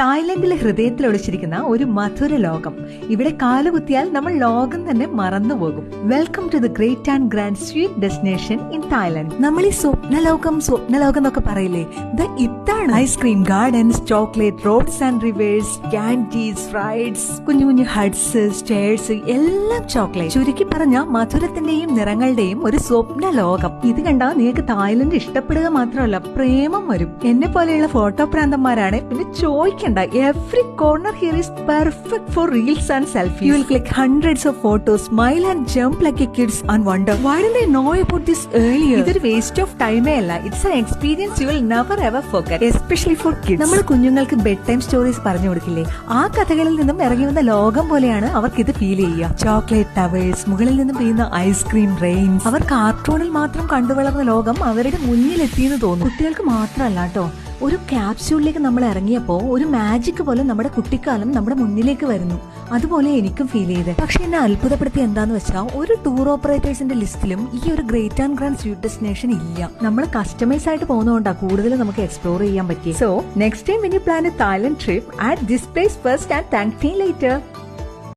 തായ്ലൻഡിലെ ഹൃദയത്തിൽ ഒളിച്ചിരിക്കുന്ന ഒരു മധുര ലോകം. ഇവിടെ കാലുകുത്തിയാൽ നമ്മൾ ലോകം തന്നെ മറന്നുപോകും. Welcome to the great and grand sweet destination in Thailand. നമ്മൾ ഈ സ്വപ്നലോകം എന്നൊക്കെ പറയില്ലേ, ഇതാണ് ice cream gardens, chocolate roads and rivers, candies, fries, കുഞ്ഞു കുഞ്ഞു ഹട്ട്സ്, സ്റ്റേഴ്സ്, എല്ലാം ചോക്ലേറ്റ്. ചുരുക്കി പറഞ്ഞ മധുരത്തിന്റെയും നിറങ്ങളുടെയും ഒരു സ്വപ്ന ലോകം. ഇത് കണ്ടാൽ നിങ്ങൾക്ക് തായ്ലൻഡ് ഇഷ്ടപ്പെടുക മാത്രമല്ല, പ്രേമം വരും. എന്നെ പോലെയുള്ള ഫോട്ടോ പ്രാന്തന്മാരാണ്. പിന്നെ ചോദിക്കണ്ട, every corner here is perfect for reels and selfies. You will click hundreds of photos, smile and jump like a kids and wonder why didn't I know about this earlier. ഇതൊരു waste of ടൈമേ അല്ല, it's an experience you will never ever forget, especially for kids. നമ്മൾ കുഞ്ഞുങ്ങൾക്ക് bed time stories പറഞ്ഞു കൊടുക്കില്ലേ, ആ കഥകളിൽ നിന്നും ഇറങ്ങി വന്ന ലോകം പോലെയാണ് അവർക്ക് ഇത് ഫീൽ ചെയ്യുക. ചോക്ലേറ്റ് ടവേഴ്സ്, മുകളിൽ നിന്നും പെയ്യുന്ന ഐസ്ക്രീം റെയിൻസ്, അവർ കാർട്ടൂണിൽ മാത്രം കണ്ടുവളർന്ന ലോകം അവരുടെ മുന്നിലെത്തിയെന്ന് തോന്നും. കുട്ടികൾക്ക് മാത്രമല്ല കേട്ടോ, ഒരു ക്യാപ്സ്യൂളിലേക്ക് നമ്മൾ ഇറങ്ങിയപ്പോ ഒരു മാജിക് പോലെ നമ്മുടെ കുട്ടിക്കാലം നമ്മുടെ മുന്നിലേക്ക് വരുന്നു. അതുപോലെ എനിക്കും ഫീൽ ചെയ്തത്. പക്ഷെ എന്നെ അത്ഭുതപ്പെടുത്തി എന്താന്ന് വെച്ചാൽ, ഒരു ടൂർ ഓപ്പറേറ്റേഴ്സിന്റെ ലിസ്റ്റിലും ഈ ഒരു great and grand sweet destination ഇല്ല. നമ്മൾ കസ്റ്റമൈസ് ആയിട്ട് പോകുന്നതുകൊണ്ടാണ് കൂടുതൽ നമുക്ക് എക്സ്പ്ലോർ ചെയ്യാൻ പറ്റിയത്. So next time when you plan A Thailand trip, at this place first and thank me later.